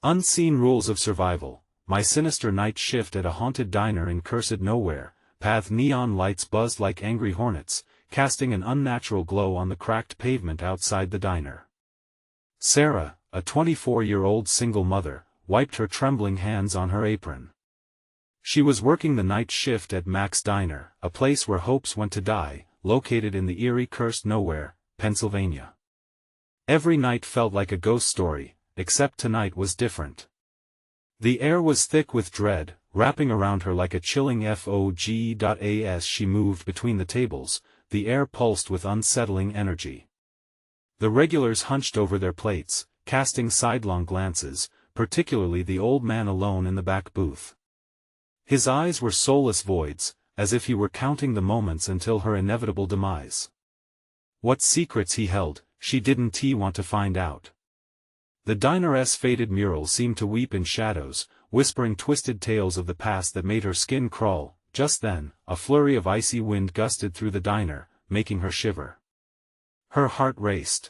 Unseen rules of survival. My sinister night shift at a haunted diner in cursed nowhere. Path neon lights buzzed like angry hornets, casting an unnatural glow on the cracked pavement outside the diner. Sarah, a 24-year-old single mother, wiped her trembling hands on her apron. She was working the night shift at Mack's Diner, a place where hopes went to die, located in the eerie cursed nowhere, Pennsylvania. Every night felt like a ghost story, except tonight was different. The air was thick with dread, wrapping around her like a chilling fog. As she moved between the tables, the air pulsed with unsettling energy. The regulars hunched over their plates, casting sidelong glances, particularly the old man alone in the back booth. His eyes were soulless voids, as if he were counting the moments until her inevitable demise. What secrets he held, she didn't want to find out. The diner's faded mural seemed to weep in shadows, whispering twisted tales of the past that made her skin crawl. Just then, a flurry of icy wind gusted through the diner, making her shiver. Her heart raced.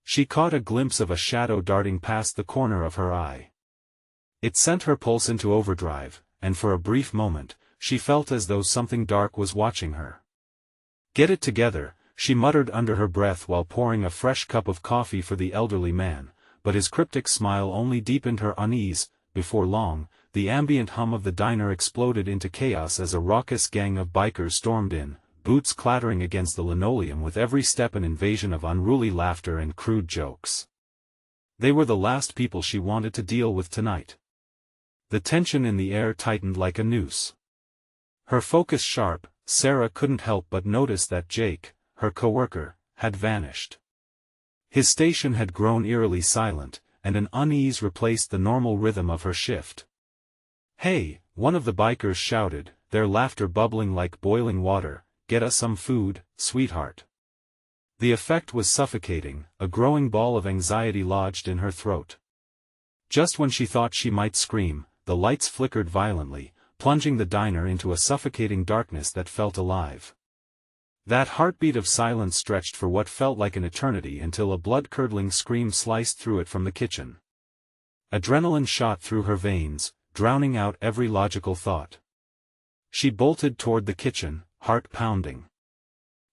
She caught a glimpse of a shadow darting past the corner of her eye. It sent her pulse into overdrive, and for a brief moment, she felt as though something dark was watching her. "Get it together," she muttered under her breath while pouring a fresh cup of coffee for the elderly man, but his cryptic smile only deepened her unease. Before long, the ambient hum of the diner exploded into chaos as a raucous gang of bikers stormed in, boots clattering against the linoleum with every step an invasion of unruly laughter and crude jokes. They were the last people she wanted to deal with tonight. The tension in the air tightened like a noose. Her focus sharp, Sarah couldn't help but notice that Jake, her coworker, had vanished. His station had grown eerily silent, and an unease replaced the normal rhythm of her shift. "Hey," one of the bikers shouted, their laughter bubbling like boiling water, "get us some food, sweetheart." The effect was suffocating, a growing ball of anxiety lodged in her throat. Just when she thought she might scream, the lights flickered violently, plunging the diner into a suffocating darkness that felt alive. That heartbeat of silence stretched for what felt like an eternity until a blood-curdling scream sliced through it from the kitchen. Adrenaline shot through her veins, drowning out every logical thought. She bolted toward the kitchen, heart pounding.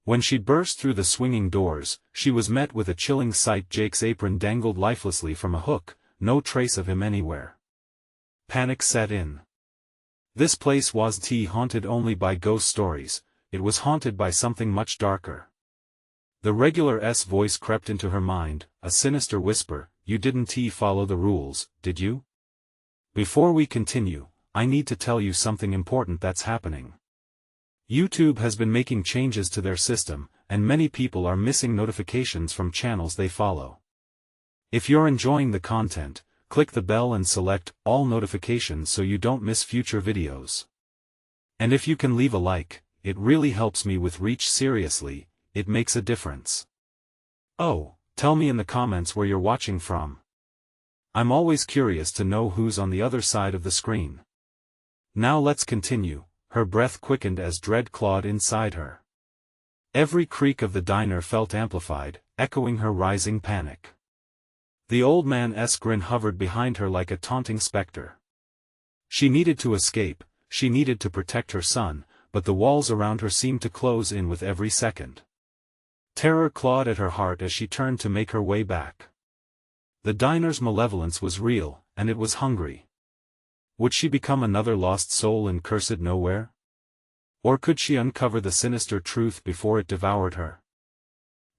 When she burst through the swinging doors, she was met with a chilling sight. Jake's apron dangled lifelessly from a hook, no trace of him anywhere. Panic set in. This place wasn't haunted only by ghost stories, it was haunted by something much darker. The regular's voice crept into her mind, a sinister whisper, "You didn't follow the rules, did you? Before we continue, I need to tell you something important that's happening. YouTube has been making changes to their system, and many people are missing notifications from channels they follow. If you're enjoying the content, click the bell and select all notifications so you don't miss future videos. And if you can leave a like, it really helps me with reach. Seriously, it makes a difference. Oh, tell me in the comments where you're watching from. I'm always curious to know who's on the other side of the screen. Now let's continue. Her breath quickened as dread clawed inside her. Every creak of the diner felt amplified, echoing her rising panic. The old man's grin hovered behind her like a taunting specter. She needed to escape, she needed to protect her son, but the walls around her seemed to close in with every second. Terror clawed at her heart as she turned to make her way back. The diner's malevolence was real, and it was hungry. Would she become another lost soul in cursed nowhere? Or could she uncover the sinister truth before it devoured her?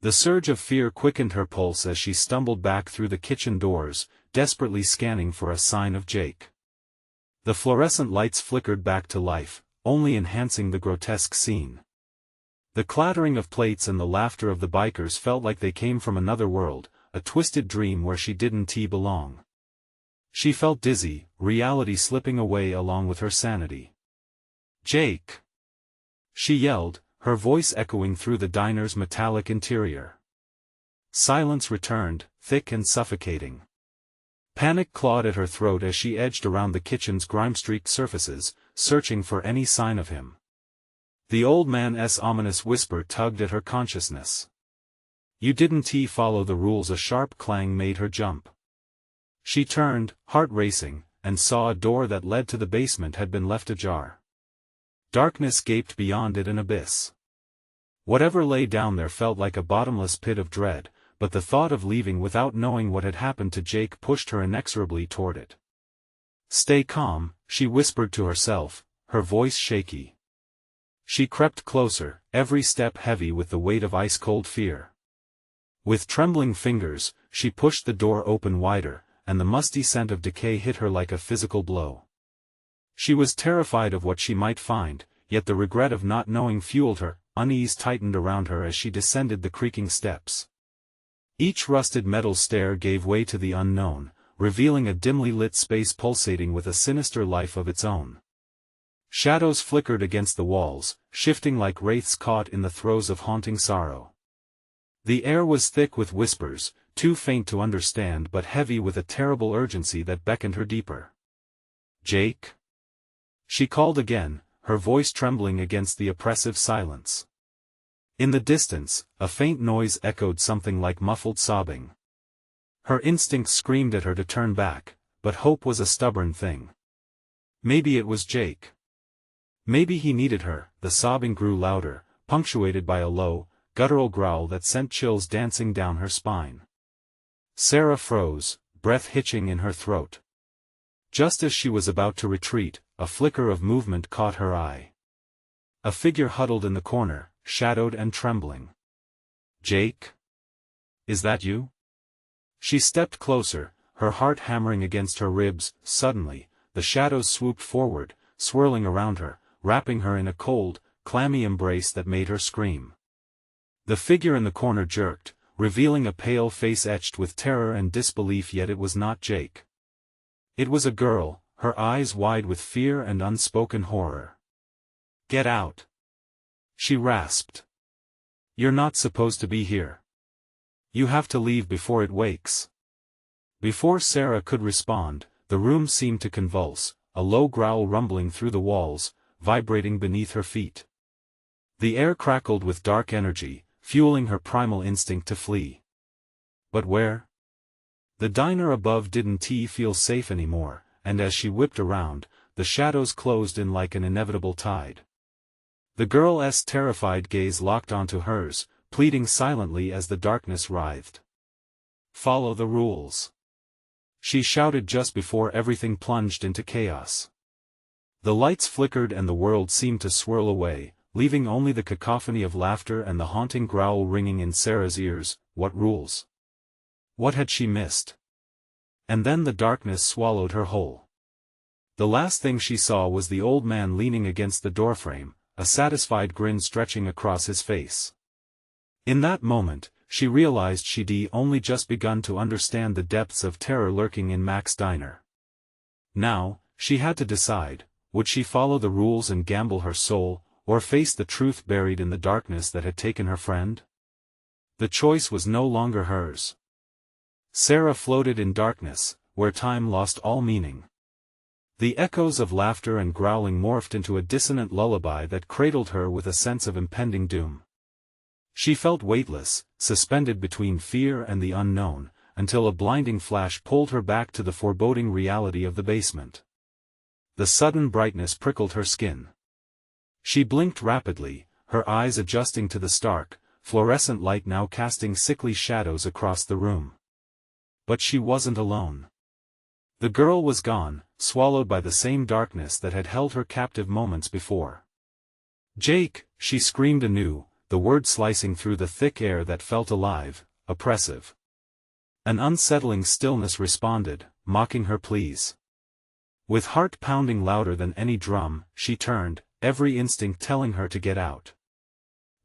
The surge of fear quickened her pulse as she stumbled back through the kitchen doors, desperately scanning for a sign of Jake. The fluorescent lights flickered back to life, only enhancing the grotesque scene. The clattering of plates and the laughter of the bikers felt like they came from another world, a twisted dream where she didn't belong. She felt dizzy, reality slipping away along with her sanity. "Jake!" she yelled, her voice echoing through the diner's metallic interior. Silence returned, thick and suffocating. Panic clawed at her throat as she edged around the kitchen's grime-streaked surfaces, searching for any sign of him. The old man's ominous whisper tugged at her consciousness. "You didn't follow the rules." A sharp clang made her jump. She turned, heart racing, and saw a door that led to the basement had been left ajar. Darkness gaped beyond it an abyss. Whatever lay down there felt like a bottomless pit of dread, but the thought of leaving without knowing what had happened to Jake pushed her inexorably toward it. "Stay calm," she whispered to herself, her voice shaky. She crept closer, every step heavy with the weight of ice-cold fear. With trembling fingers, she pushed the door open wider, and the musty scent of decay hit her like a physical blow. She was terrified of what she might find, yet the regret of not knowing fueled her. Unease tightened around her as she descended the creaking steps. Each rusted metal stair gave way to the unknown, revealing a dimly lit space pulsating with a sinister life of its own. Shadows flickered against the walls, shifting like wraiths caught in the throes of haunting sorrow. The air was thick with whispers, too faint to understand but heavy with a terrible urgency that beckoned her deeper. "Jake?" She called again, her voice trembling against the oppressive silence. In the distance, a faint noise echoed something like muffled sobbing. Her instincts screamed at her to turn back, but hope was a stubborn thing. Maybe it was Jake. Maybe he needed her. The sobbing grew louder, punctuated by a low, guttural growl that sent chills dancing down her spine. Sarah froze, breath hitching in her throat. Just as she was about to retreat, a flicker of movement caught her eye. A figure huddled in the corner, shadowed and trembling. "Jake? Is that you?" She stepped closer, her heart hammering against her ribs. Suddenly, the shadows swooped forward, swirling around her, wrapping her in a cold, clammy embrace that made her scream. The figure in the corner jerked, revealing a pale face etched with terror and disbelief, yet it was not Jake. It was a girl, her eyes wide with fear and unspoken horror. "Get out!" she rasped. "You're not supposed to be here. You have to leave before it wakes." Before Sarah could respond, the room seemed to convulse, a low growl rumbling through the walls, vibrating beneath her feet. The air crackled with dark energy, fueling her primal instinct to flee. But where? The diner above didn't feel safe anymore, and as she whipped around, the shadows closed in like an inevitable tide. The girl's terrified gaze locked onto hers, pleading silently as the darkness writhed. "Follow the rules," she shouted just before everything plunged into chaos. The lights flickered and the world seemed to swirl away, leaving only the cacophony of laughter and the haunting growl ringing in Sarah's ears. What rules? What had she missed? And then the darkness swallowed her whole. The last thing she saw was the old man leaning against the doorframe, a satisfied grin stretching across his face. In that moment, she realized she'd only just begun to understand the depths of terror lurking in Mack's diner. Now, she had to decide, would she follow the rules and gamble her soul, or face the truth buried in the darkness that had taken her friend? The choice was no longer hers. Sarah floated in darkness, where time lost all meaning. The echoes of laughter and growling morphed into a dissonant lullaby that cradled her with a sense of impending doom. She felt weightless, suspended between fear and the unknown, until a blinding flash pulled her back to the foreboding reality of the basement. The sudden brightness prickled her skin. She blinked rapidly, her eyes adjusting to the stark, fluorescent light now casting sickly shadows across the room. But she wasn't alone. The girl was gone, swallowed by the same darkness that had held her captive moments before. "Jake!" she screamed anew, the word slicing through the thick air that felt alive, oppressive. An unsettling stillness responded, mocking her pleas. With heart pounding louder than any drum, she turned, every instinct telling her to get out.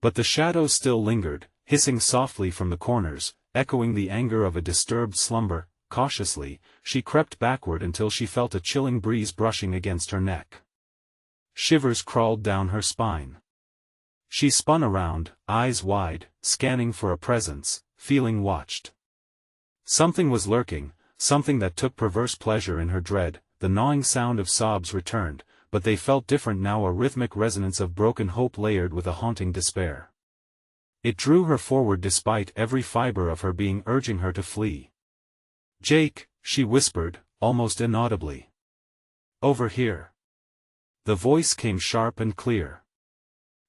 But the shadows still lingered, hissing softly from the corners, echoing the anger of a disturbed slumber. Cautiously, she crept backward until she felt a chilling breeze brushing against her neck. Shivers crawled down her spine. She spun around, eyes wide, scanning for a presence, feeling watched. Something was lurking, something that took perverse pleasure in her dread. The gnawing sound of sobs returned, but they felt different now, a rhythmic resonance of broken hope layered with a haunting despair. It drew her forward despite every fiber of her being urging her to flee. "Jake!" she whispered, almost inaudibly. Over here. The voice came sharp and clear.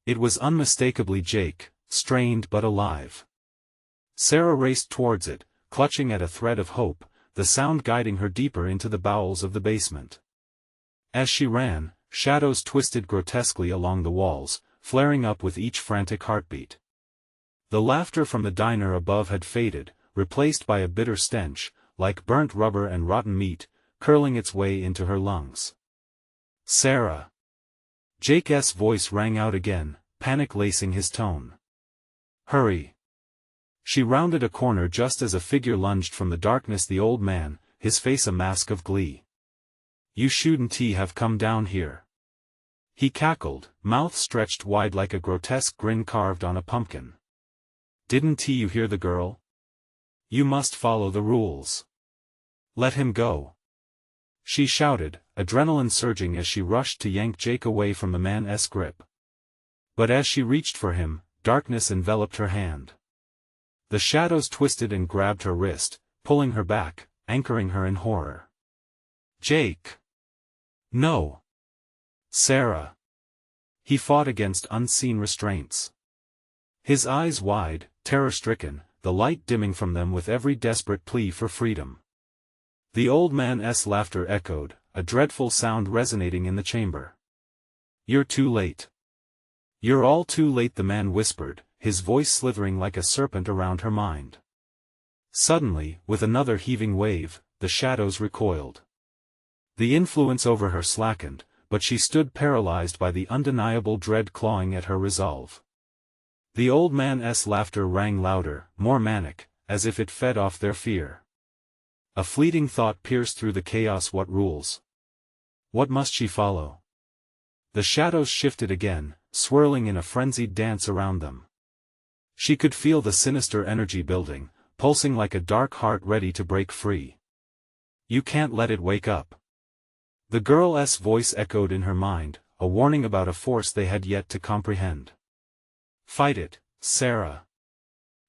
It was unmistakably Jake, strained but alive. Sarah raced towards it, clutching at a thread of hope, the sound guiding her deeper into the bowels of the basement. As she ran, shadows twisted grotesquely along the walls, flaring up with each frantic heartbeat. The laughter from the diner above had faded, replaced by a bitter stench, like burnt rubber and rotten meat, curling its way into her lungs. Sarah! Jake's voice rang out again, panic lacing his tone. Hurry! She rounded a corner just as a figure lunged from the darkness. The old man, his face a mask of glee. You shouldn't have come down here. He cackled, mouth stretched wide like a grotesque grin carved on a pumpkin. Didn't you hear the girl? You must follow the rules. Let him go. She shouted, adrenaline surging as she rushed to yank Jake away from the man's grip. But as she reached for him, darkness enveloped her hand. The shadows twisted and grabbed her wrist, pulling her back, anchoring her in horror. Jake! No! Sarah! He fought against unseen restraints. His eyes wide, terror-stricken, the light dimming from them with every desperate plea for freedom. The old man's laughter echoed, a dreadful sound resonating in the chamber. You're too late. You're all too late, the man whispered, his voice slithering like a serpent around her mind. Suddenly, with another heaving wave, the shadows recoiled. The influence over her slackened, but she stood paralyzed by the undeniable dread clawing at her resolve. The old man's laughter rang louder, more manic, as if it fed off their fear. A fleeting thought pierced through the chaos. What rules? What must she follow? The shadows shifted again, swirling in a frenzied dance around them. She could feel the sinister energy building, pulsing like a dark heart ready to break free. You can't let it wake up. The girl's voice echoed in her mind, a warning about a force they had yet to comprehend. Fight it, Sarah!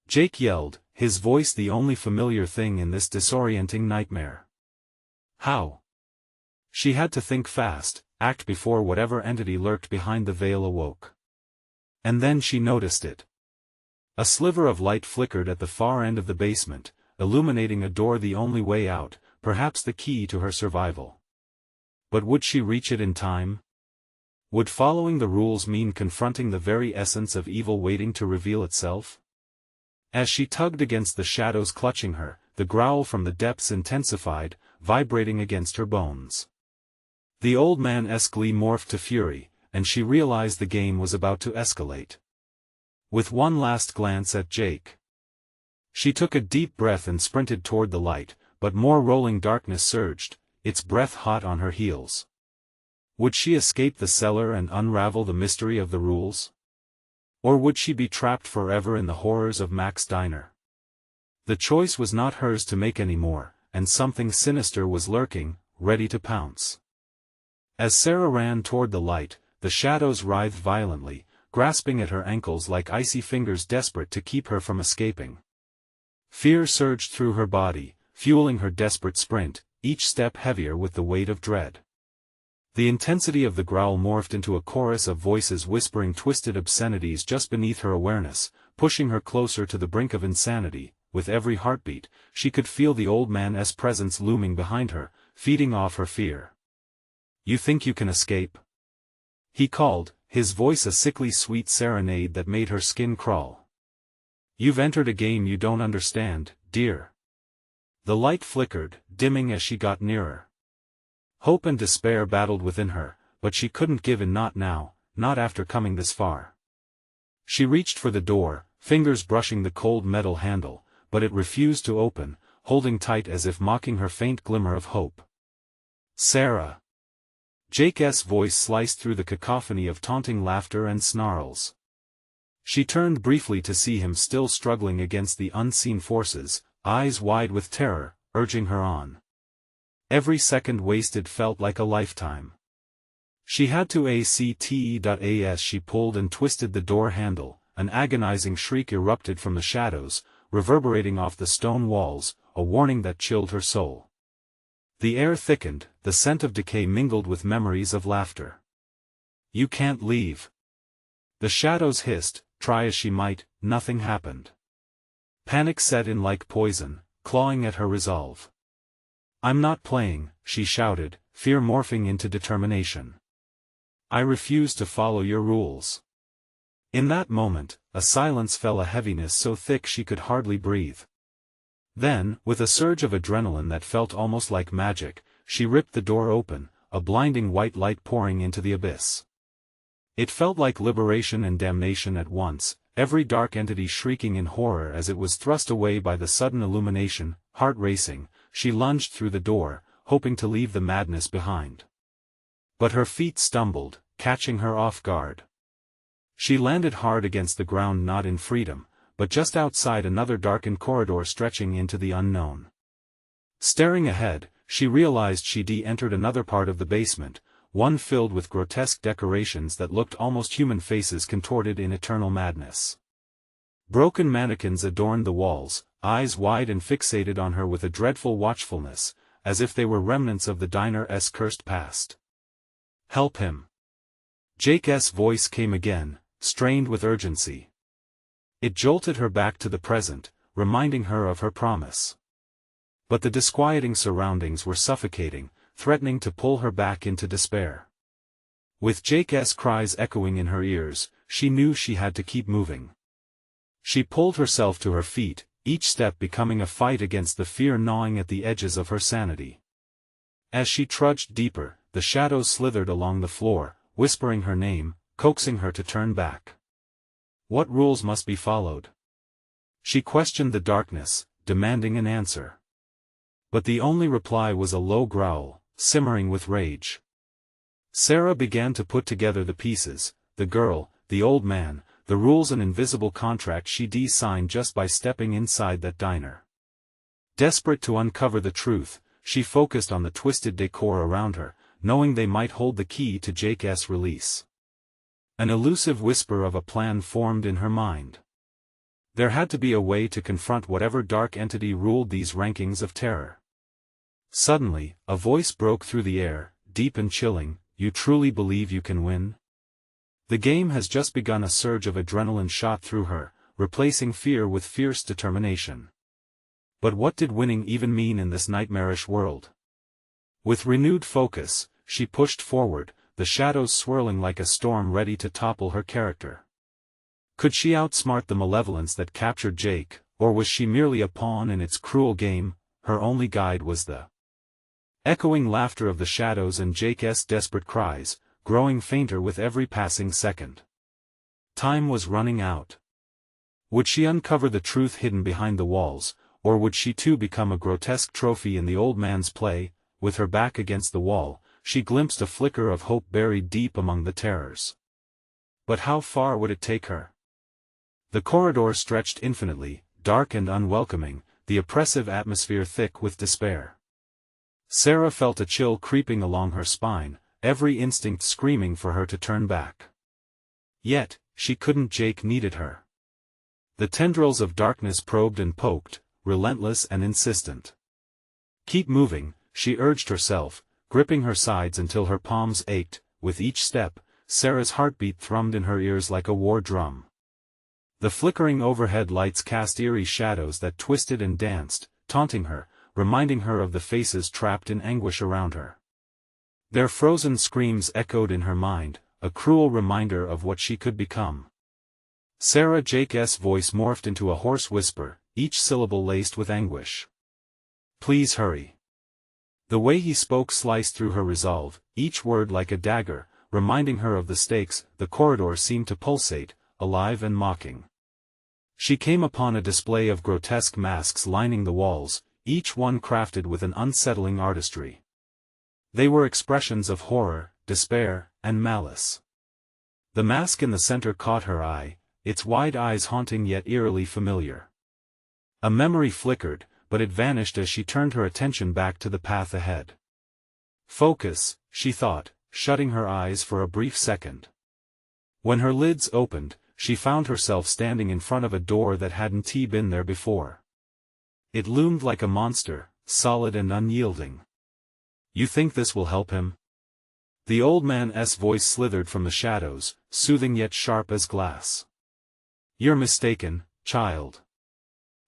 Jake yelled, his voice the only familiar thing in this disorienting nightmare. How? She had to think fast, act before whatever entity lurked behind the veil awoke. And then she noticed it. A sliver of light flickered at the far end of the basement, illuminating a door, the only way out, perhaps the key to her survival. But would she reach it in time? Would following the rules mean confronting the very essence of evil waiting to reveal itself? As she tugged against the shadows clutching her, the growl from the depths intensified, vibrating against her bones. The old man's glee morphed to fury, and she realized the game was about to escalate. With one last glance at Jake, she took a deep breath and sprinted toward the light, but more rolling darkness surged, its breath hot on her heels. Would she escape the cellar and unravel the mystery of the rules? Or would she be trapped forever in the horrors of Mack's diner? The choice was not hers to make anymore, and something sinister was lurking, ready to pounce. As Sarah ran toward the light, the shadows writhed violently, grasping at her ankles like icy fingers desperate to keep her from escaping. Fear surged through her body, fueling her desperate sprint, each step heavier with the weight of dread. The intensity of the growl morphed into a chorus of voices whispering twisted obscenities just beneath her awareness, pushing her closer to the brink of insanity. With every heartbeat, she could feel the old man's presence looming behind her, feeding off her fear. You think you can escape? He called, his voice a sickly sweet serenade that made her skin crawl. You've entered a game you don't understand, dear. The light flickered, dimming as she got nearer. Hope and despair battled within her, but she couldn't give in, not now, not after coming this far. She reached for the door, fingers brushing the cold metal handle, but it refused to open, holding tight as if mocking her faint glimmer of hope. Sarah! Jake's voice sliced through the cacophony of taunting laughter and snarls. She turned briefly to see him still struggling against the unseen forces, eyes wide with terror, urging her on. Every second wasted felt like a lifetime. She had to ACTE.as she pulled and twisted the door handle, an agonizing shriek erupted from the shadows, reverberating off the stone walls, a warning that chilled her soul. The air thickened, the scent of decay mingled with memories of laughter. "You can't leave." The shadows hissed, try as she might, nothing happened. Panic set in like poison, clawing at her resolve. "I'm not playing," she shouted, fear morphing into determination. "I refuse to follow your rules." In that moment, a silence fell, a heaviness so thick she could hardly breathe. Then, with a surge of adrenaline that felt almost like magic, she ripped the door open, a blinding white light pouring into the abyss. It felt like liberation and damnation at once, every dark entity shrieking in horror as it was thrust away by the sudden illumination. Heart racing, she lunged through the door, hoping to leave the madness behind. But her feet stumbled, catching her off guard. She landed hard against the ground, not in freedom, but just outside another darkened corridor stretching into the unknown. Staring ahead, she realized she'd entered another part of the basement, one filled with grotesque decorations that looked almost human, faces contorted in eternal madness. Broken mannequins adorned the walls, eyes wide and fixated on her with a dreadful watchfulness, as if they were remnants of the diner's cursed past. "Help him." Jake's voice came again, strained with urgency. It jolted her back to the present, reminding her of her promise. But the disquieting surroundings were suffocating, threatening to pull her back into despair. With Jake's cries echoing in her ears, she knew she had to keep moving. She pulled herself to her feet, each step becoming a fight against the fear gnawing at the edges of her sanity. As she trudged deeper, the shadows slithered along the floor, whispering her name, coaxing her to turn back. What rules must be followed? She questioned the darkness, demanding an answer. But the only reply was a low growl, simmering with rage. Sarah began to put together the pieces: the girl, the old man, the rules, an invisible contract she'd signed just by stepping inside that diner. Desperate to uncover the truth, she focused on the twisted decor around her, knowing they might hold the key to Jake's release. An elusive whisper of a plan formed in her mind. There had to be a way to confront whatever dark entity ruled these rankings of terror. Suddenly, a voice broke through the air, deep and chilling. "You truly believe you can win?" The game has just begun. A surge of adrenaline shot through her, replacing fear with fierce determination. But what did winning even mean in this nightmarish world? With renewed focus, she pushed forward, the shadows swirling like a storm ready to topple her character. Could she outsmart the malevolence that captured Jake, or was she merely a pawn in its cruel game? Her only guide was the echoing laughter of the shadows and Jake's desperate cries, growing fainter with every passing second. Time was running out. Would she uncover the truth hidden behind the walls, or would she too become a grotesque trophy in the old man's play? With her back against the wall, she glimpsed a flicker of hope buried deep among the terrors. But how far would it take her? The corridor stretched infinitely, dark and unwelcoming, the oppressive atmosphere thick with despair. Sarah felt a chill creeping along her spine, every instinct screaming for her to turn back. Yet, she couldn't. Jake needed her. The tendrils of darkness probed and poked, relentless and insistent. "Keep moving," she urged herself, gripping her sides until her palms ached. With each step, Sarah's heartbeat thrummed in her ears like a war drum. The flickering overhead lights cast eerie shadows that twisted and danced, taunting her, reminding her of the faces trapped in anguish around her. Their frozen screams echoed in her mind, a cruel reminder of what she could become. Jake's voice morphed into a hoarse whisper, each syllable laced with anguish. "Please hurry." The way he spoke sliced through her resolve, each word like a dagger, reminding her of the stakes. The corridor seemed to pulsate, alive and mocking. She came upon a display of grotesque masks lining the walls, each one crafted with an unsettling artistry. They were expressions of horror, despair, and malice. The mask in the center caught her eye, its wide eyes haunting yet eerily familiar. A memory flickered, but it vanished as she turned her attention back to the path ahead. Focus, she thought, shutting her eyes for a brief second. When her lids opened, she found herself standing in front of a door that hadn't been there before. It loomed like a monster, solid and unyielding. You think this will help him? The old man's voice slithered from the shadows, soothing yet sharp as glass. You're mistaken, child.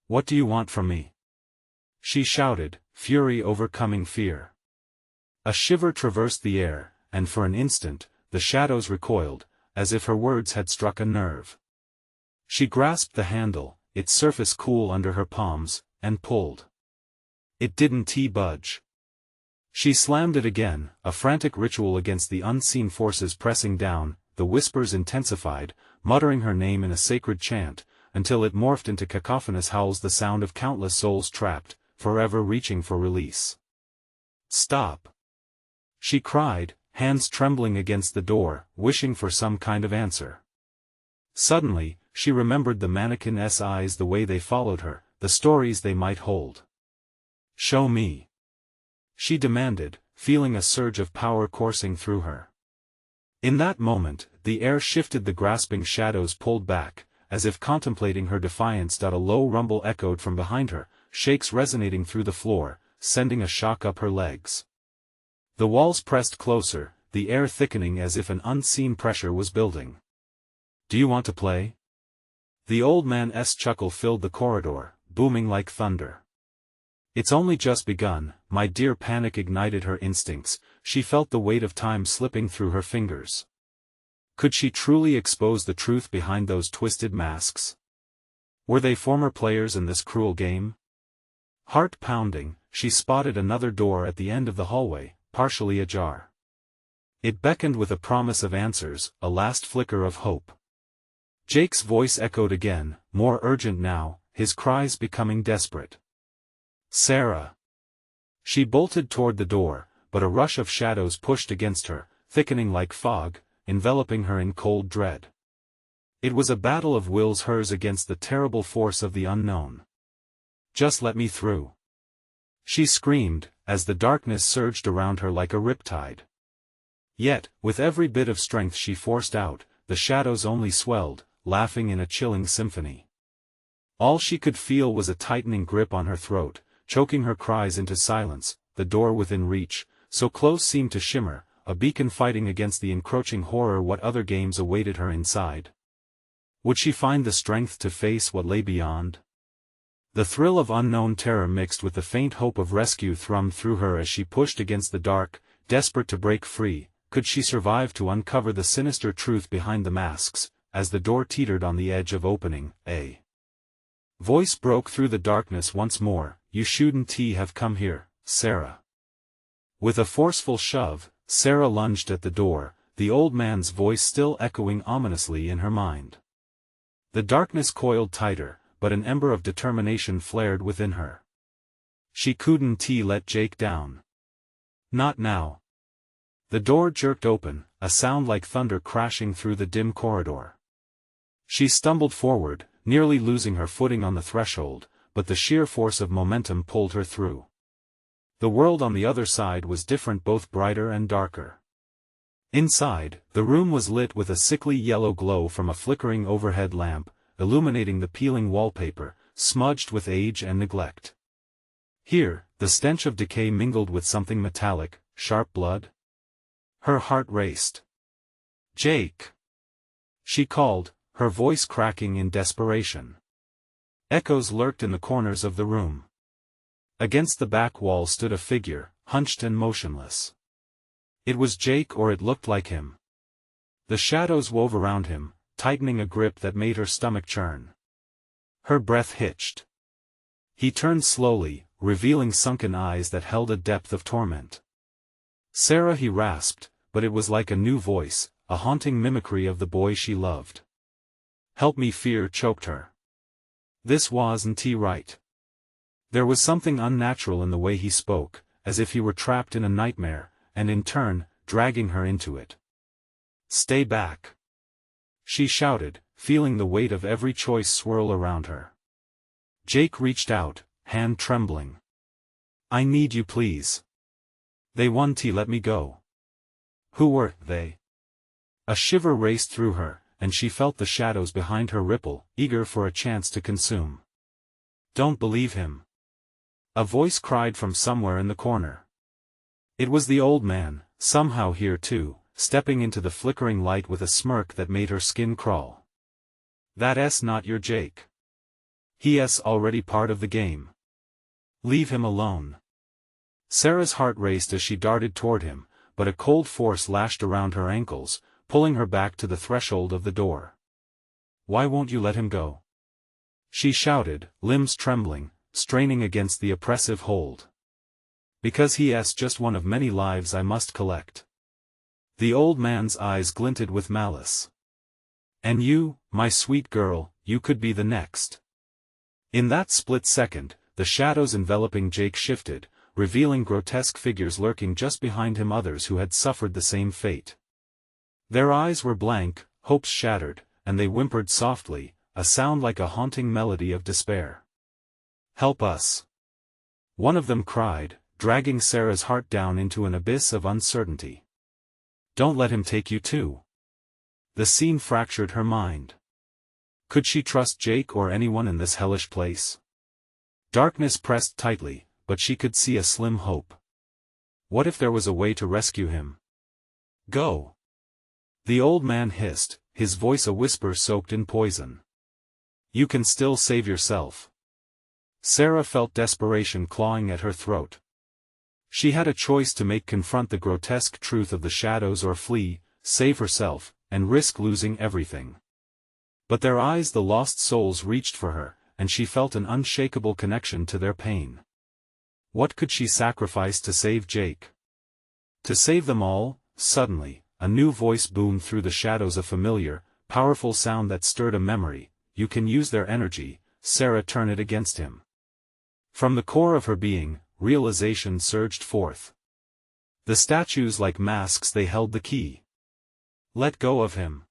What do you want from me? She shouted, fury overcoming fear. A shiver traversed the air, and for an instant, the shadows recoiled, as if her words had struck a nerve. She grasped the handle, its surface cool under her palms, and pulled. It didn't budge. She slammed it again, a frantic ritual against the unseen forces pressing down. The whispers intensified, muttering her name in a sacred chant, until it morphed into cacophonous howls, the sound of countless souls trapped, forever reaching for release. Stop! She cried, hands trembling against the door, wishing for some kind of answer. Suddenly, she remembered the mannequin's eyes, the way they followed her, the stories they might hold. Show me, she demanded, feeling a surge of power coursing through her. In that moment, the air shifted, the grasping shadows pulled back, as if contemplating her defiance. A low rumble echoed from behind her, shakes resonating through the floor, sending a shock up her legs. The walls pressed closer, the air thickening as if an unseen pressure was building. Do you want to play? The old man's chuckle filled the corridor, booming like thunder. It's only just begun, my dear. Panic ignited her instincts, she felt the weight of time slipping through her fingers. Could she truly expose the truth behind those twisted masks? Were they former players in this cruel game? Heart pounding, she spotted another door at the end of the hallway, partially ajar. It beckoned with a promise of answers, a last flicker of hope. Jake's voice echoed again, more urgent now, his cries becoming desperate. Sarah! She bolted toward the door, but a rush of shadows pushed against her, thickening like fog, enveloping her in cold dread. It was a battle of wills, hers against the terrible force of the unknown. Just let me through! She screamed, as the darkness surged around her like a riptide. Yet, with every bit of strength she forced out, the shadows only swelled, laughing in a chilling symphony. All she could feel was a tightening grip on her throat, choking her cries into silence. The door within reach, so close, seemed to shimmer, a beacon fighting against the encroaching horror. What other games awaited her inside? Would she find the strength to face what lay beyond? The thrill of unknown terror mixed with the faint hope of rescue thrummed through her as she pushed against the dark, desperate to break free. Could she survive to uncover the sinister truth behind the masks? As the door teetered on the edge of opening, a voice broke through the darkness once more. You shouldn't have come here, Sarah. With a forceful shove, Sarah lunged at the door, the old man's voice still echoing ominously in her mind. The darkness coiled tighter, but an ember of determination flared within her. She couldn't let Jake down. Not now. The door jerked open, a sound like thunder crashing through the dim corridor. She stumbled forward, nearly losing her footing on the threshold, but the sheer force of momentum pulled her through. The world on the other side was different, both brighter and darker. Inside, the room was lit with a sickly yellow glow from a flickering overhead lamp, illuminating the peeling wallpaper, smudged with age and neglect. Here, the stench of decay mingled with something metallic, sharp blood. Her heart raced. Jake! She called, her voice cracking in desperation. Echoes lurked in the corners of the room. Against the back wall stood a figure, hunched and motionless. It was Jake, or it looked like him. The shadows wove around him, tightening a grip that made her stomach churn. Her breath hitched. He turned slowly, revealing sunken eyes that held a depth of torment. Sarah, he rasped, but it was like a new voice, a haunting mimicry of the boy she loved. Help me! Fear choked her. This wasn't right. There was something unnatural in the way he spoke, as if he were trapped in a nightmare, and in turn, dragging her into it. Stay back! She shouted, feeling the weight of every choice swirl around her. Jake reached out, hand trembling. I need you, please. They won't let me go. Who were they? A shiver raced through her, and she felt the shadows behind her ripple, eager for a chance to consume. Don't believe him. A voice cried from somewhere in the corner. It was the old man, somehow here too, stepping into the flickering light with a smirk that made her skin crawl. That's not your Jake. He's already part of the game. Leave him alone. Sarah's heart raced as she darted toward him, but a cold force lashed around her ankles, pulling her back to the threshold of the door. Why won't you let him go? She shouted, limbs trembling, straining against the oppressive hold. Because he's just one of many lives I must collect. The old man's eyes glinted with malice. And you, my sweet girl, you could be the next. In that split second, the shadows enveloping Jake shifted, revealing grotesque figures lurking just behind him, others who had suffered the same fate. Their eyes were blank, hopes shattered, and they whimpered softly, a sound like a haunting melody of despair. Help us! One of them cried, dragging Sarah's heart down into an abyss of uncertainty. Don't let him take you too. The scene fractured her mind. Could she trust Jake or anyone in this hellish place? Darkness pressed tightly, but she could see a slim hope. What if there was a way to rescue him? Go! The old man hissed, his voice a whisper soaked in poison. You can still save yourself. Sarah felt desperation clawing at her throat. She had a choice to make: confront the grotesque truth of the shadows or flee, save herself, and risk losing everything. But their eyes, the lost souls, reached for her, and she felt an unshakable connection to their pain. What could she sacrifice to save Jake? To save them all? Suddenly, a new voice boomed through the shadows, a familiar, powerful sound that stirred a memory. You can use their energy, Sarah, turn it against him. From the core of her being, realization surged forth. The statues like masks, they held the key. Let go of him.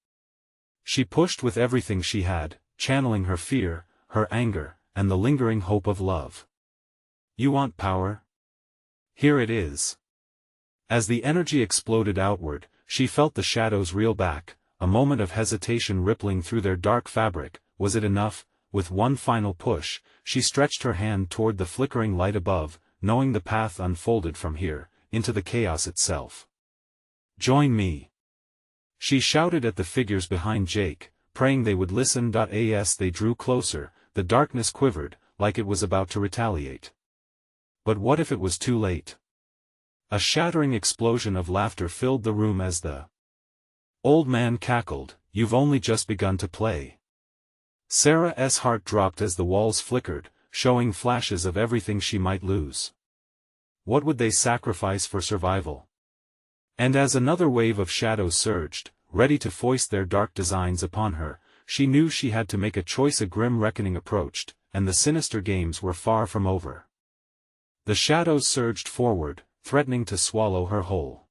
She pushed with everything she had, channeling her fear, her anger, and the lingering hope of love. You want power? Here it is. As the energy exploded outward, she felt the shadows reel back, a moment of hesitation rippling through their dark fabric. Was it enough? With one final push, she stretched her hand toward the flickering light above, knowing the path unfolded from here, into the chaos itself. Join me! She shouted at the figures behind Jake, praying they would listen. As they drew closer, the darkness quivered, like it was about to retaliate. But what if it was too late? A shattering explosion of laughter filled the room as the old man cackled, "You've only just begun to play." Sarah's heart dropped as the walls flickered, showing flashes of everything she might lose. What would they sacrifice for survival? And as another wave of shadows surged, ready to foist their dark designs upon her, she knew she had to make a choice. A grim reckoning approached, and the sinister games were far from over. The shadows surged forward, threatening to swallow her whole.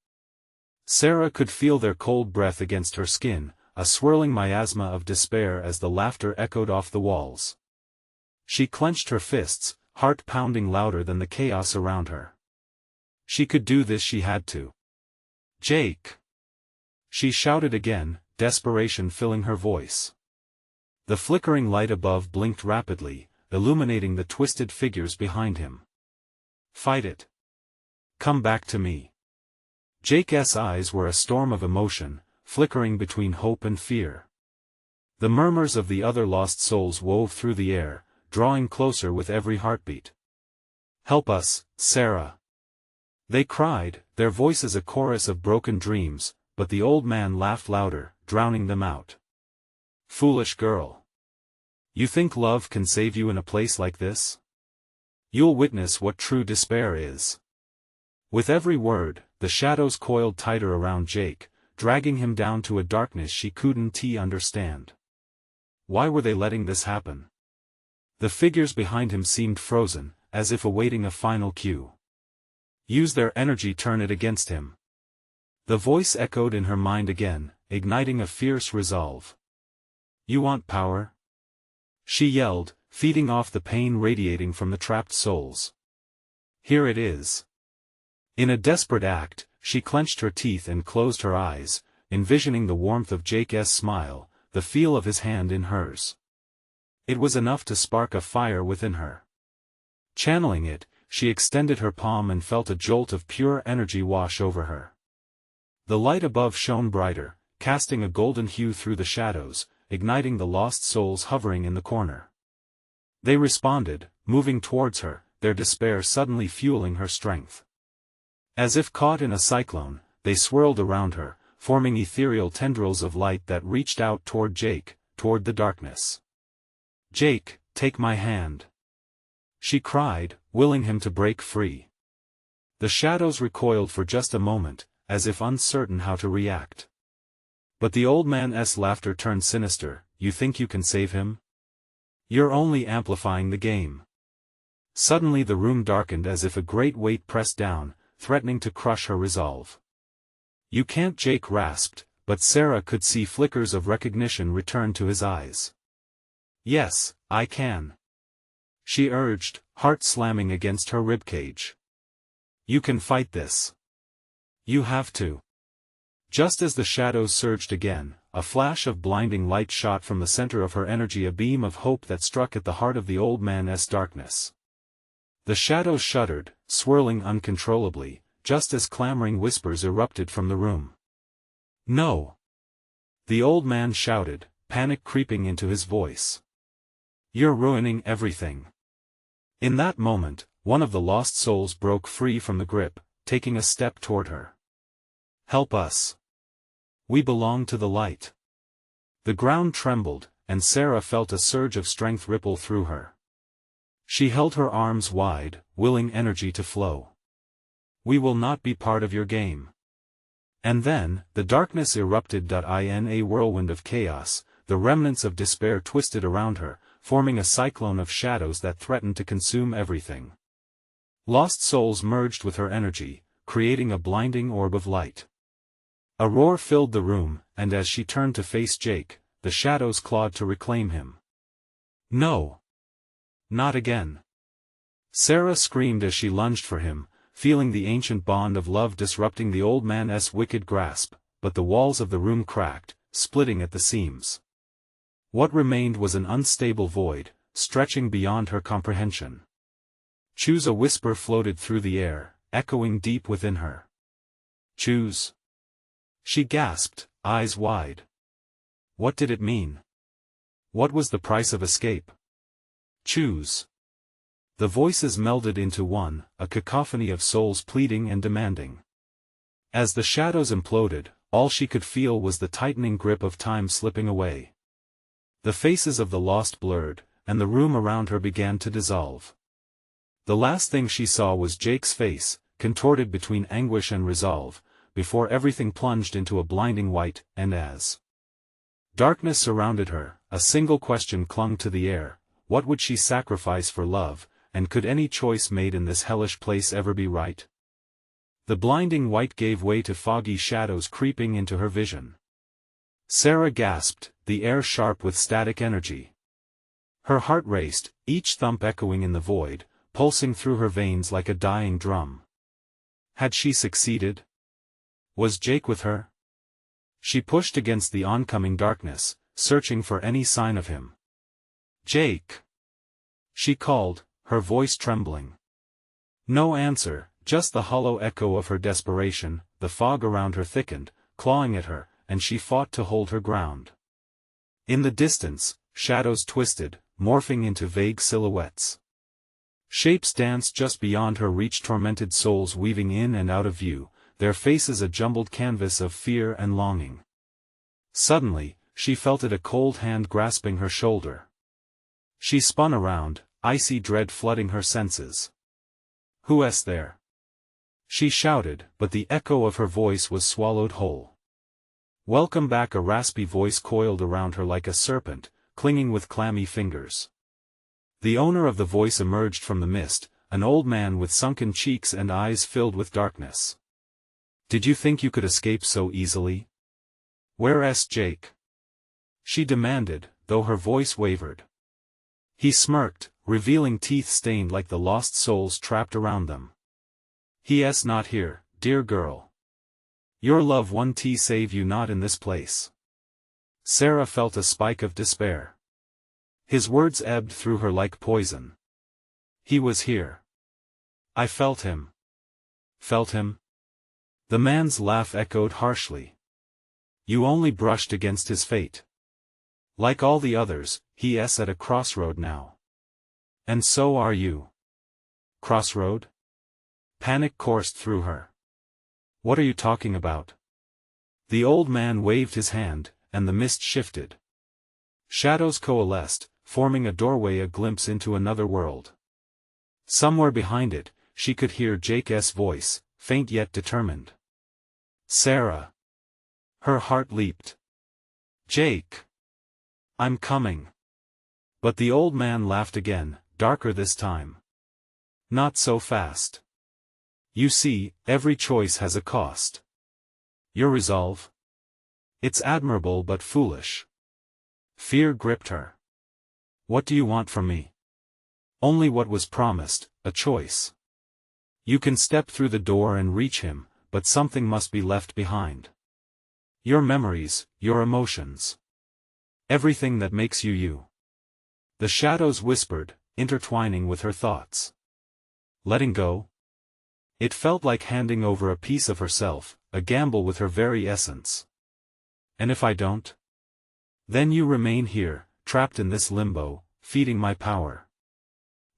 Sarah could feel their cold breath against her skin, a swirling miasma of despair as the laughter echoed off the walls. She clenched her fists, heart pounding louder than the chaos around her. She could do this, she had to. Jake! She shouted again, desperation filling her voice. The flickering light above blinked rapidly, illuminating the twisted figures behind him. Fight it! Come back to me! Jake's eyes were a storm of emotion, flickering between hope and fear. The murmurs of the other lost souls wove through the air, drawing closer with every heartbeat. Help us, Sarah! They cried, their voices a chorus of broken dreams, but the old man laughed louder, drowning them out. Foolish girl! You think love can save you in a place like this? You'll witness what true despair is. With every word, the shadows coiled tighter around Jake, dragging him down to a darkness she couldn't understand. Why were they letting this happen? The figures behind him seemed frozen, as if awaiting a final cue. Use their energy, turn it against him. The voice echoed in her mind again, igniting a fierce resolve. You want power? She yelled, feeding off the pain radiating from the trapped souls. Here it is. In a desperate act, she clenched her teeth and closed her eyes, envisioning the warmth of Jake's smile, the feel of his hand in hers. It was enough to spark a fire within her. Channeling it, she extended her palm and felt a jolt of pure energy wash over her. The light above shone brighter, casting a golden hue through the shadows, igniting the lost souls hovering in the corner. They responded, moving towards her, their despair suddenly fueling her strength. As if caught in a cyclone, they swirled around her, forming ethereal tendrils of light that reached out toward Jake, toward the darkness. "Jake, take my hand," she cried, willing him to break free. The shadows recoiled for just a moment, as if uncertain how to react. But the old man's laughter turned sinister. "You think you can save him? You're only amplifying the game." Suddenly the room darkened as if a great weight pressed down, threatening to crush her resolve. "You can't," Jake rasped, but Sarah could see flickers of recognition return to his eyes. "Yes, I can," she urged, heart slamming against her ribcage. "You can fight this. You have to." Just as the shadows surged again, a flash of blinding light shot from the center of her energy, a beam of hope that struck at the heart of the old man's darkness. The shadows shuddered, swirling uncontrollably, just as clamoring whispers erupted from the room. "No!" the old man shouted, panic creeping into his voice. "You're ruining everything." In that moment, one of the lost souls broke free from the grip, taking a step toward her. "Help us. We belong to the light." The ground trembled, and Sarah felt a surge of strength ripple through her. She held her arms wide, willing energy to flow. "We will not be part of your game." And then, the darkness erupted. In a whirlwind of chaos, the remnants of despair twisted around her, forming a cyclone of shadows that threatened to consume everything. Lost souls merged with her energy, creating a blinding orb of light. A roar filled the room, and as she turned to face Jake, the shadows clawed to reclaim him. "No! Not again!" Sarah screamed as she lunged for him, feeling the ancient bond of love disrupting the old man's wicked grasp, but the walls of the room cracked, splitting at the seams. What remained was an unstable void, stretching beyond her comprehension. "Choose." A whisper floated through the air, echoing deep within her. "Choose." She gasped, eyes wide. What did it mean? What was the price of escape? "Choose." The voices melded into one, a cacophony of souls pleading and demanding. As the shadows imploded, all she could feel was the tightening grip of time slipping away. The faces of the lost blurred, and the room around her began to dissolve. The last thing she saw was Jake's face, contorted between anguish and resolve, before everything plunged into a blinding white, and as darkness surrounded her, a single question clung to the air: what would she sacrifice for love, and could any choice made in this hellish place ever be right? The blinding white gave way to foggy shadows creeping into her vision. Sarah gasped, the air sharp with static energy. Her heart raced, each thump echoing in the void, pulsing through her veins like a dying drum. Had she succeeded? Was Jake with her? She pushed against the oncoming darkness, searching for any sign of him. "Jake!" she called, her voice trembling. No answer, just the hollow echo of her desperation. The fog around her thickened, clawing at her, and she fought to hold her ground. In the distance, shadows twisted, morphing into vague silhouettes. Shapes danced just beyond her reach, tormented souls weaving in and out of view, their faces a jumbled canvas of fear and longing. Suddenly, she felt a cold hand grasping her shoulder. She spun around, icy dread flooding her senses. "Who's there?" she shouted, but the echo of her voice was swallowed whole. "Welcome back." A raspy voice coiled around her like a serpent, clinging with clammy fingers. The owner of the voice emerged from the mist, an old man with sunken cheeks and eyes filled with darkness. "Did you think you could escape so easily? Where's Jake?" she demanded, though her voice wavered. He smirked, revealing teeth stained like the lost souls trapped around them. "He's not here, dear girl. Your love won't save you, not in this place." Sarah felt a spike of despair. His words ebbed through her like poison. He was here. I felt him. Felt him? The man's laugh echoed harshly. You only brushed against his fate. Like all the others, he's at a crossroad now. And so are you. Crossroad? Panic coursed through her. What are you talking about? The old man waved his hand, and the mist shifted. Shadows coalesced, forming a doorway, a glimpse into another world. Somewhere behind it, she could hear Jake's voice, faint yet determined. Sarah. Her heart leaped. Jake. I'm coming. But the old man laughed again, darker this time. Not so fast. You see, every choice has a cost. Your resolve? It's admirable but foolish. Fear gripped her. What do you want from me? Only what was promised, a choice. You can step through the door and reach him, but something must be left behind. Your memories, your emotions. Everything that makes you you. The shadows whispered, intertwining with her thoughts. Letting go? It felt like handing over a piece of herself, a gamble with her very essence. And if I don't? Then you remain here, trapped in this limbo, feeding my power.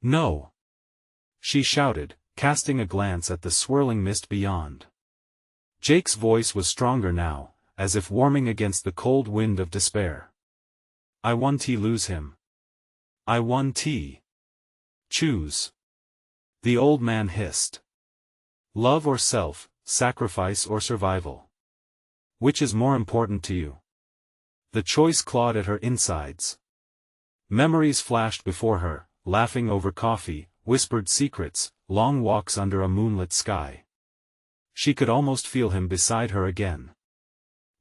No! She shouted, casting a glance at the swirling mist beyond. Jake's voice was stronger now, as if warming against the cold wind of despair. I want to lose him. I want to. Choose. The old man hissed. Love or self, sacrifice or survival. Which is more important to you? The choice clawed at her insides. Memories flashed before her, laughing over coffee, whispered secrets, long walks under a moonlit sky. She could almost feel him beside her again.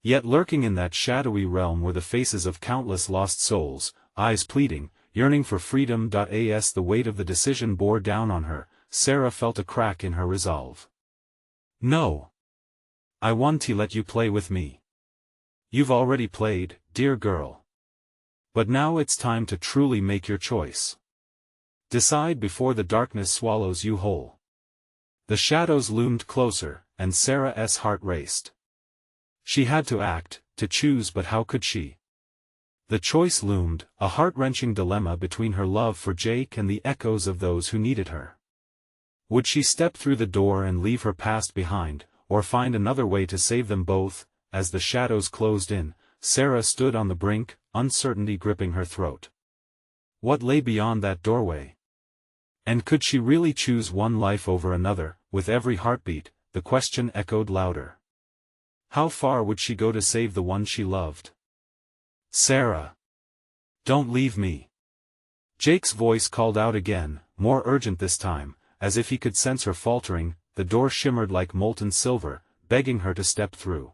Yet lurking in that shadowy realm were the faces of countless lost souls, eyes pleading, yearning for freedom. As the weight of the decision bore down on her, Sarah felt a crack in her resolve. No. I want to let you play with me. You've already played, dear girl. But now it's time to truly make your choice. Decide before the darkness swallows you whole. The shadows loomed closer, and Sarah's heart raced. She had to act, to choose, but how could she? The choice loomed, a heart-wrenching dilemma between her love for Jake and the echoes of those who needed her. Would she step through the door and leave her past behind, or find another way to save them both? As the shadows closed in, Sarah stood on the brink, uncertainty gripping her throat. What lay beyond that doorway? And could she really choose one life over another? With every heartbeat, the question echoed louder. How far would she go to save the one she loved? Sarah! Don't leave me! Jake's voice called out again, more urgent this time, as if he could sense her faltering. The door shimmered like molten silver, begging her to step through.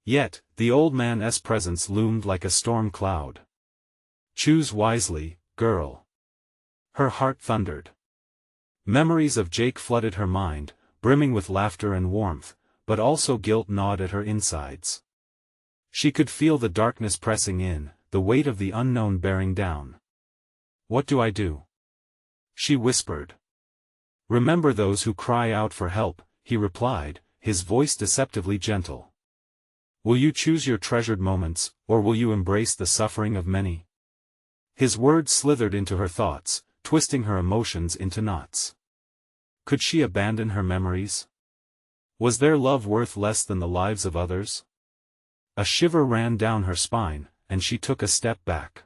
Yet, the old man's presence loomed like a storm cloud. Choose wisely, girl. Her heart thundered. Memories of Jake flooded her mind, brimming with laughter and warmth, but also guilt gnawed at her insides. She could feel the darkness pressing in, the weight of the unknown bearing down. What do I do? She whispered. Remember those who cry out for help, he replied, his voice deceptively gentle. Will you choose your treasured moments, or will you embrace the suffering of many? His words slithered into her thoughts, twisting her emotions into knots. Could she abandon her memories? Was their love worth less than the lives of others? A shiver ran down her spine, and she took a step back.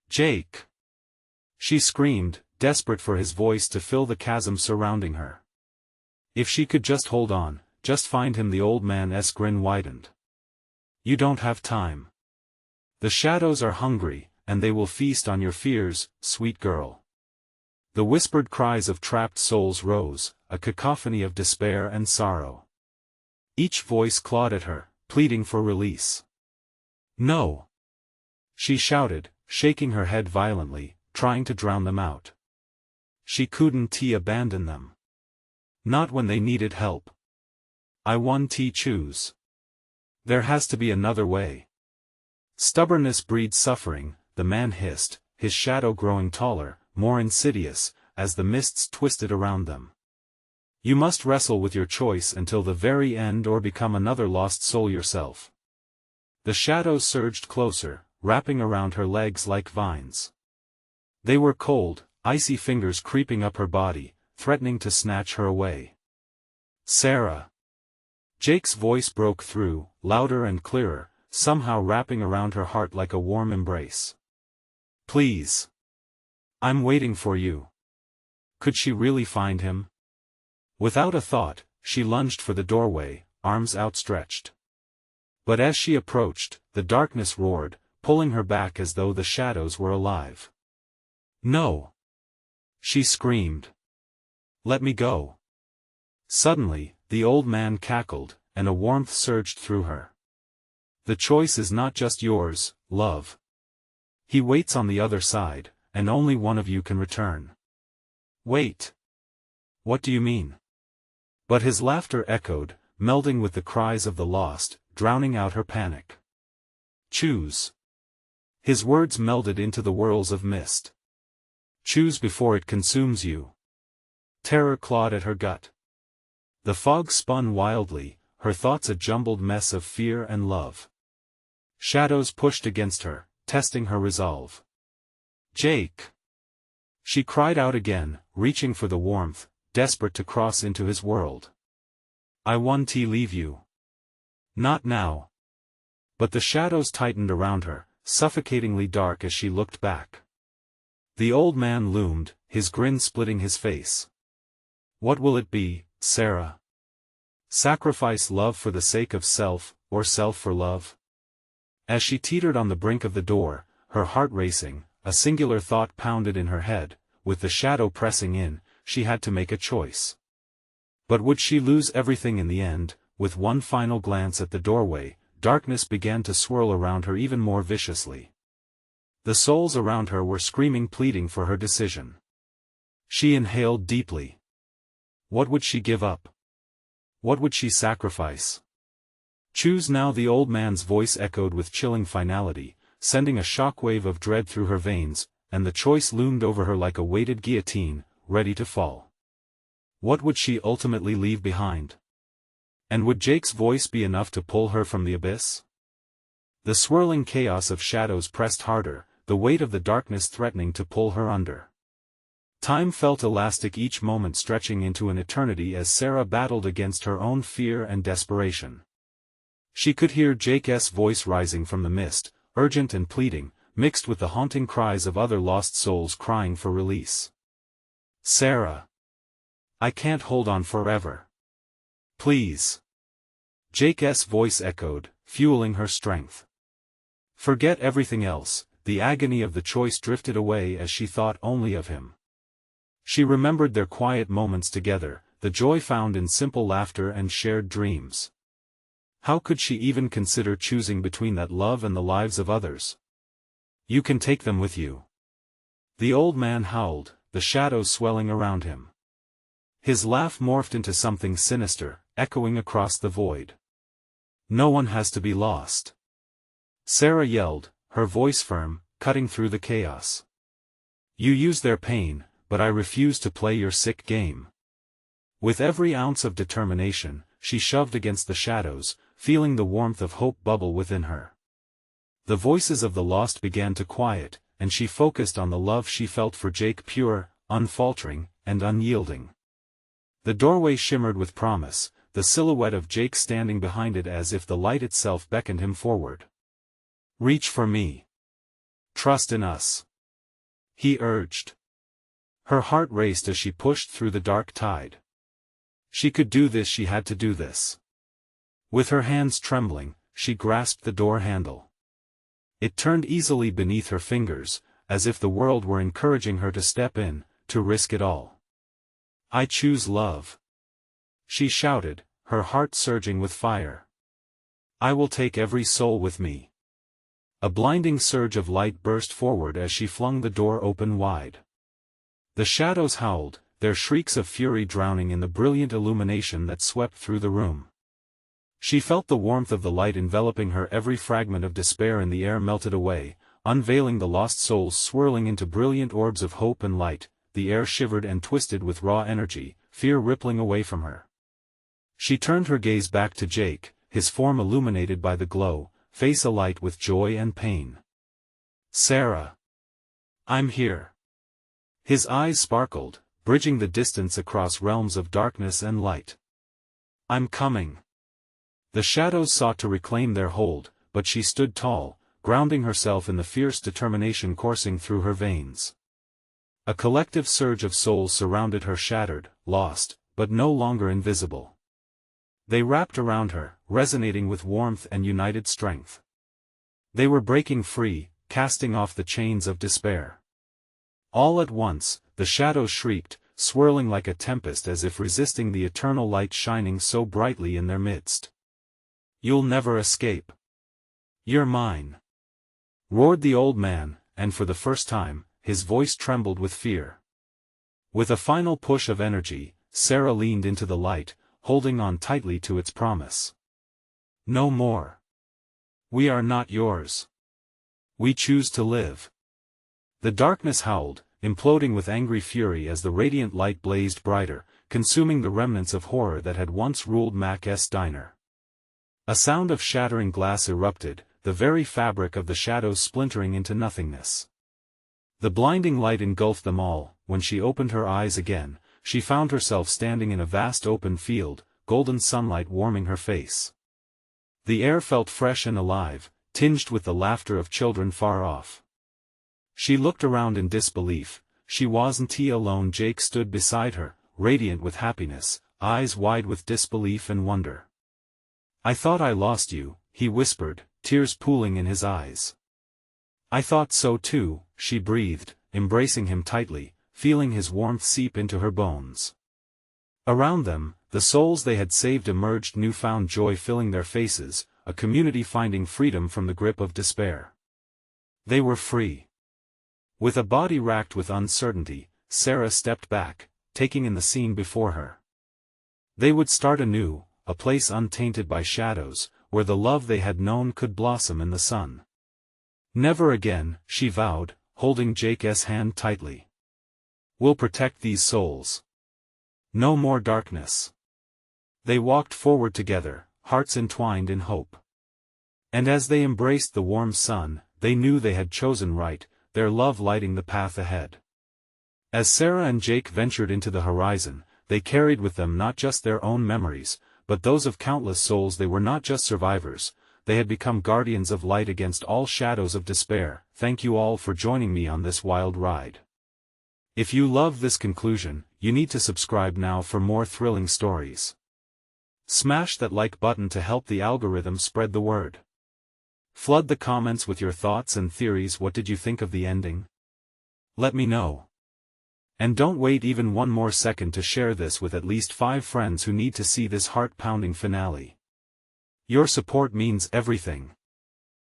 Jake! She screamed, desperate for his voice to fill the chasm surrounding her. If she could just hold on, just find him. The old man's grin widened. You don't have time. The shadows are hungry, and they will feast on your fears, sweet girl. The whispered cries of trapped souls rose, a cacophony of despair and sorrow. Each voice clawed at her, pleading for release. No! She shouted, shaking her head violently, trying to drown them out. She couldn't abandon them. Not when they needed help. I want to choose. There has to be another way. Stubbornness breeds suffering, the man hissed, his shadow growing taller, more insidious, as the mists twisted around them. You must wrestle with your choice until the very end or become another lost soul yourself. The shadows surged closer, wrapping around her legs like vines. They were cold, icy fingers creeping up her body, threatening to snatch her away. Sarah. Jake's voice broke through, louder and clearer, somehow wrapping around her heart like a warm embrace. Please. I'm waiting for you. Could she really find him? Without a thought, she lunged for the doorway, arms outstretched. But as she approached, the darkness roared, pulling her back as though the shadows were alive. No! She screamed. Let me go. Suddenly, the old man cackled, and a warmth surged through her. The choice is not just yours, love. He waits on the other side, and only one of you can return. Wait. What do you mean? But his laughter echoed, melding with the cries of the lost, drowning out her panic. Choose. His words melded into the whirls of mist. Choose before it consumes you. Terror clawed at her gut. The fog spun wildly, her thoughts a jumbled mess of fear and love. Shadows pushed against her, testing her resolve. Jake! She cried out again, reaching for the warmth, desperate to cross into his world. I want to leave you. Not now. But the shadows tightened around her, suffocatingly dark as she looked back. The old man loomed, his grin splitting his face. What will it be, Sarah? Sacrifice love for the sake of self, or self for love? As she teetered on the brink of the door, her heart racing, a singular thought pounded in her head. With the shadow pressing in, she had to make a choice. But would she lose everything in the end? With one final glance at the doorway, darkness began to swirl around her even more viciously. The souls around her were screaming, pleading for her decision. She inhaled deeply. What would she give up? What would she sacrifice? Choose now. The old man's voice echoed with chilling finality, sending a shockwave of dread through her veins, and the choice loomed over her like a weighted guillotine, ready to fall. What would she ultimately leave behind? And would Jake's voice be enough to pull her from the abyss? The swirling chaos of shadows pressed harder, the weight of the darkness threatening to pull her under. Time felt elastic, each moment stretching into an eternity as Sarah battled against her own fear and desperation. She could hear Jake's voice rising from the mist, urgent and pleading, mixed with the haunting cries of other lost souls crying for release. Sarah. I can't hold on forever. Please. Jake's voice echoed, fueling her strength. Forget everything else. The agony of the choice drifted away as she thought only of him. She remembered their quiet moments together, the joy found in simple laughter and shared dreams. How could she even consider choosing between that love and the lives of others? You can take them with you. The old man howled, the shadows swelling around him. His laugh morphed into something sinister, echoing across the void. No one has to be lost. Sarah yelled, her voice firm, cutting through the chaos. You use their pain, but I refuse to play your sick game. With every ounce of determination, she shoved against the shadows, feeling the warmth of hope bubble within her. The voices of the lost began to quiet, and she focused on the love she felt for Jake, pure, unfaltering, and unyielding. The doorway shimmered with promise, the silhouette of Jake standing behind it as if the light itself beckoned him forward. Reach for me. Trust in us. He urged. Her heart raced as she pushed through the dark tide. She could do this, she had to do this. With her hands trembling, she grasped the door handle. It turned easily beneath her fingers, as if the world were encouraging her to step in, to risk it all. I choose love. She shouted, her heart surging with fire. I will take every soul with me. A blinding surge of light burst forward as she flung the door open wide. The shadows howled, their shrieks of fury drowning in the brilliant illumination that swept through the room. She felt the warmth of the light enveloping her, every fragment of despair in the air melted away, unveiling the lost souls swirling into brilliant orbs of hope and light. The air shivered and twisted with raw energy, fear rippling away from her. She turned her gaze back to Jake, his form illuminated by the glow, face alight with joy and pain. "Sarah. I'm here." His eyes sparkled, bridging the distance across realms of darkness and light. "I'm coming." The shadows sought to reclaim their hold, but she stood tall, grounding herself in the fierce determination coursing through her veins. A collective surge of souls surrounded her, shattered, lost, but no longer invisible. They wrapped around her, resonating with warmth and united strength. They were breaking free, casting off the chains of despair. All at once, the shadows shrieked, swirling like a tempest as if resisting the eternal light shining so brightly in their midst. "You'll never escape. You're mine," roared the old man, and for the first time, his voice trembled with fear. With a final push of energy, Sarah leaned into the light, holding on tightly to its promise. "No more. We are not yours. We choose to live." The darkness howled, imploding with angry fury as the radiant light blazed brighter, consuming the remnants of horror that had once ruled Mack's diner. A sound of shattering glass erupted, the very fabric of the shadows splintering into nothingness. The blinding light engulfed them all. When she opened her eyes again, she found herself standing in a vast open field, golden sunlight warming her face. The air felt fresh and alive, tinged with the laughter of children far off. She looked around in disbelief. She wasn't alone. Jake stood beside her, radiant with happiness, eyes wide with disbelief and wonder. "I thought I lost you," he whispered, tears pooling in his eyes. "I thought so too," she breathed, embracing him tightly, feeling his warmth seep into her bones. Around them, the souls they had saved emerged, newfound joy filling their faces, a community finding freedom from the grip of despair. They were free. With a body racked with uncertainty, Sarah stepped back, taking in the scene before her. They would start anew, a place untainted by shadows, where the love they had known could blossom in the sun. "Never again," she vowed, holding Jake's hand tightly. "We'll protect these souls. No more darkness." They walked forward together, hearts entwined in hope. And as they embraced the warm sun, they knew they had chosen right, their love lighting the path ahead. As Sarah and Jake ventured into the horizon, they carried with them not just their own memories, but those of countless souls. They were not just survivors, they had become guardians of light against all shadows of despair. Thank you all for joining me on this wild ride. If you love this conclusion, you need to subscribe now for more thrilling stories. Smash that like button to help the algorithm spread the word. Flood the comments with your thoughts and theories. What did you think of the ending? Let me know. And don't wait even one more second to share this with at least 5 friends who need to see this heart-pounding finale. Your support means everything.